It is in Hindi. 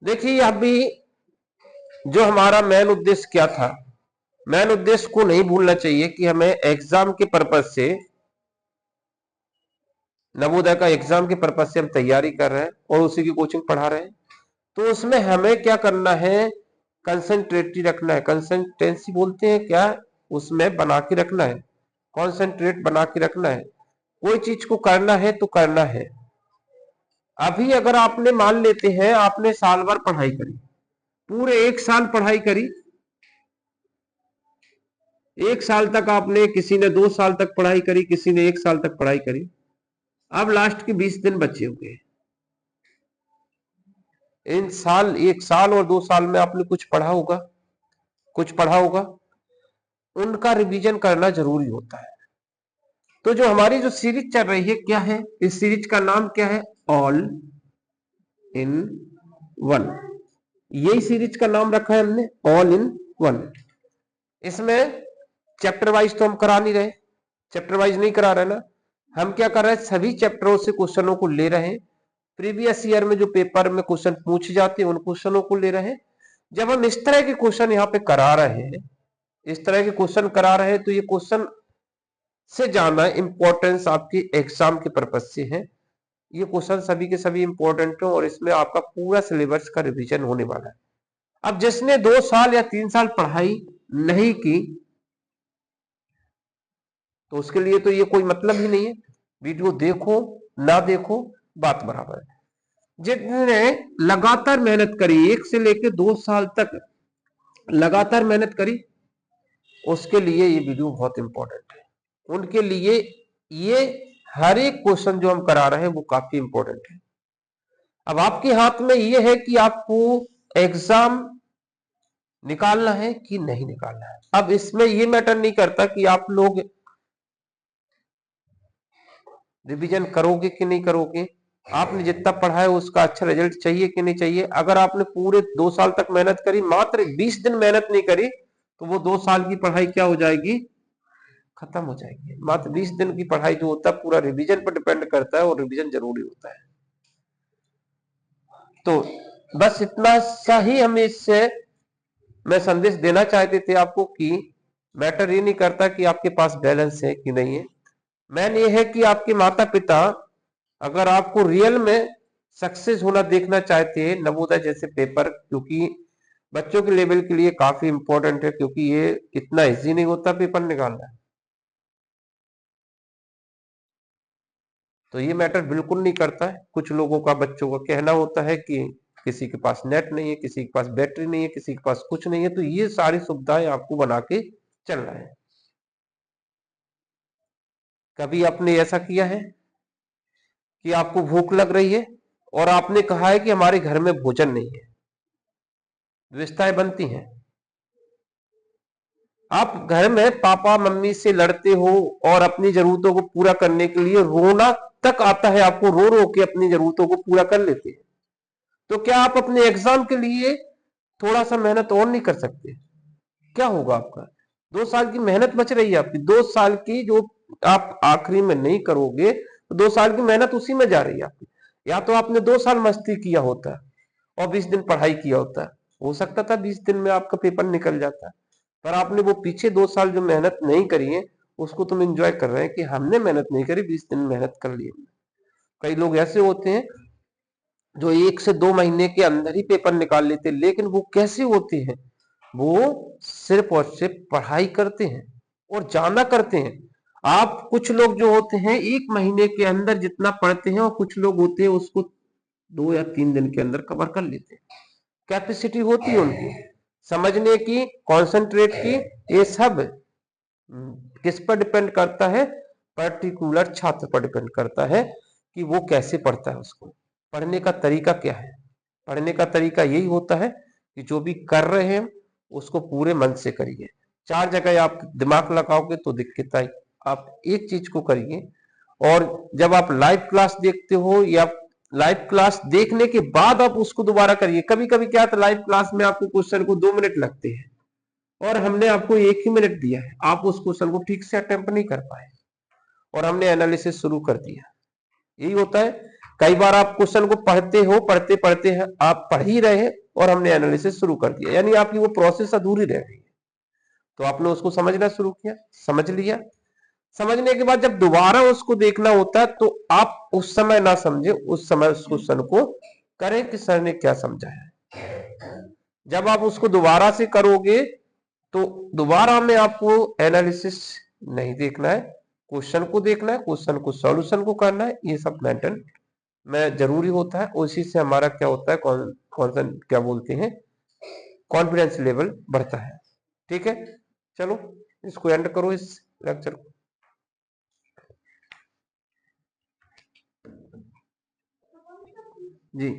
देखिए अभी जो हमारा मेन उद्देश्य क्या था, मेन उद्देश्य को नहीं भूलना चाहिए कि हमें एग्जाम के पर्पज से, नवोदय का एग्जाम के पर्पज से हम तैयारी कर रहे हैं और उसी की कोचिंग पढ़ा रहे हैं। तो उसमें हमें क्या करना है, कंसंट्रेटी रखना है, कंसंटेंसी बोलते हैं क्या, उसमें बना के रखना है, कॉन्सेंट्रेट बना के रखना है। कोई चीज को करना है तो करना है। अभी अगर आपने मान लेते हैं आपने साल भर पढ़ाई करी, पूरे एक साल पढ़ाई करी, एक साल तक आपने, किसी ने 2 साल तक पढ़ाई करी, किसी ने 1 साल तक पढ़ाई करी, अब लास्ट के 20 दिन बचे हुए। इन साल, 1 साल और 2 साल में आपने कुछ पढ़ा होगा, कुछ पढ़ा होगा, उनका रिवीजन करना जरूरी होता है। तो जो हमारी जो सीरीज चल रही है क्या है, इस सीरीज का नाम क्या है, ऑल इन वन। यही सीरीज का नाम रखा है हमने, ऑल इन वन। इसमें चैप्टर वाइज तो हम करा नहीं रहे, चैप्टर वाइज नहीं करा रहे ना, हम क्या कर रहे हैं, सभी चैप्टरों से क्वेश्चनों को ले रहे हैं। प्रीवियस ईयर में जो पेपर में क्वेश्चन पूछे जाते हैं उन क्वेश्चनों को ले रहे हैं। जब हम इस तरह के क्वेश्चन यहाँ पे करा रहे हैं, इस तरह के क्वेश्चन करा रहे हैं, तो ये क्वेश्चन से जाना इंपॉर्टेंस आपकी एग्जाम के पर्पज से है। ये क्वेश्चन सभी के सभी इंपॉर्टेंट है और इसमें आपका पूरा सिलेबस का रिवीजन होने वाला है। अब जिसने 2 साल या 3 साल पढ़ाई नहीं की तो उसके लिए तो ये कोई मतलब ही नहीं है, वीडियो देखो ना देखो बात बराबर है। जिसने लगातार मेहनत करी, 1 से लेकर 2 साल तक लगातार मेहनत करी, उसके लिए ये वीडियो बहुत इंपॉर्टेंट है। उनके लिए ये हर एक क्वेश्चन जो हम करा रहे हैं वो काफी इंपॉर्टेंट है। अब आपके हाथ में ये है कि आपको एग्जाम निकालना है कि नहीं निकालना है। अब इसमें ये मैटर नहीं करता कि आप लोग रिवीजन करोगे कि नहीं करोगे, आपने जितना पढ़ा है उसका अच्छा रिजल्ट चाहिए कि नहीं चाहिए। अगर आपने पूरे 2 साल तक मेहनत करी, मात्र 20 दिन मेहनत नहीं करी, तो वो 2 साल की पढ़ाई क्या हो जाएगी, खत्म हो जाएगी। मात्र 20 दिन की पढ़ाई जो होता है पूरा रिवीजन पर डिपेंड करता है और रिवीजन जरूरी होता है। तो बस इतना सा ही हम इससे मैं संदेश देना चाहते थे आपको कि मैटर ये नहीं करता कि आपके पास बैलेंस है कि नहीं है, मैन ये है कि आपके माता पिता अगर आपको रियल में सक्सेस होना देखना चाहते हैं, नवोदय जैसे पेपर, क्योंकि बच्चों के लेवल के लिए काफी इंपॉर्टेंट है, क्योंकि ये इतना इजी नहीं होता पेपर निकालना। तो ये मैटर बिल्कुल नहीं करता है। कुछ लोगों का, बच्चों का कहना होता है कि किसी के पास नेट नहीं है, किसी के पास बैटरी नहीं है, किसी के पास कुछ नहीं है। तो ये सारी सुविधाएं आपको बना के चलना है। कभी आपने ऐसा किया है कि आपको भूख लग रही है और आपने कहा है कि हमारे घर में भोजन नहीं है, व्यवस्थाएं बनती हैं, आप घर में पापा मम्मी से लड़ते हो और अपनी जरूरतों को पूरा करने के लिए रोना तक आता है, आपको रो रो के अपनी जरूरतों को पूरा कर लेते हैं। तो क्या आप अपने एग्जाम के लिए थोड़ा सा मेहनत और नहीं कर सकते? क्या होगा आपका? 2 साल की मेहनत बच रही है आपकी, 2 साल की जो आप आखिरी में नहीं करोगे, तो 2 साल की मेहनत उसी में जा रही है आपकी। या तो आपने 2 साल मस्ती किया होता और 20 दिन पढ़ाई किया होता, हो सकता था 20 दिन में आपका पेपर निकल जाता, पर आपने वो पीछे 2 साल जो मेहनत नहीं करी है उसको तुम एंजॉय कर रहे हैं कि हमने मेहनत नहीं करी, 20 दिन मेहनत कर ली। कई लोग ऐसे होते हैं जो 1 से 2 महीने के अंदर ही पेपर निकाल लेते हैं, लेकिन वो कैसे होते हैं, वो सिर्फ और सिर्फ पढ़ाई करते हैं और जाना करते हैं। आप कुछ लोग जो होते हैं 1 महीने के अंदर जितना पढ़ते हैं, और कुछ लोग होते हैं उसको 2 या 3 दिन के अंदर कवर कर लेते हैं। कैपेसिटी होती है उनकी समझने की, कंसंट्रेट की। ये सब किस पर डिपेंड करता है, पर्टिकुलर छात्र पर डिपेंड करता है कि वो कैसे पढ़ता है, उसको पढ़ने का तरीका क्या है। पढ़ने का तरीका यही होता है कि जो भी कर रहे हैं उसको पूरे मन से करिए। 4 जगह आप दिमाग लगाओगे तो दिक्कत आई, आप एक चीज को करिए। और जब आप लाइव क्लास देखते हो या लाइव क्लास देखने के बाद आप उसको दोबारा करिए। कभी कभी क्या था, लाइव क्लास में आपको क्वेश्चन को 2 मिनट लगते हैं और हमने आपको 1 ही मिनट दिया है, आप उस क्वेश्चन को ठीक से अटेम्प्ट नहीं कर पाए और हमने एनालिसिस शुरू कर दिया। यही होता है। कई बार आप क्वेश्चन को पढ़ते पढ़ते हैं, आप पढ़ ही रहे हैं और हमने एनालिसिस शुरू कर दिया, यानी आपकी वो प्रोसेस अधूरी रह गई है। तो आपने उसको समझना शुरू किया, समझ लिया, समझने के बाद जब दोबारा उसको देखना होता है तो आप उस समय ना समझे, उस समय उस क्वेश्चन को करें कि सर ने क्या समझाया है। जब आप उसको दोबारा से करोगे तो दोबारा में आपको एनालिसिस नहीं देखना है, क्वेश्चन को देखना है, क्वेश्चन को सॉल्यूशन को करना है, ये सब मेंटेन में जरूरी होता है। उसी से हमारा क्या होता है, कौन सा क्या बोलते हैं, कॉन्फिडेंस लेवल बढ़ता है। ठीक है, चलो इसको एंड करो, इस लेक्चर को। जी।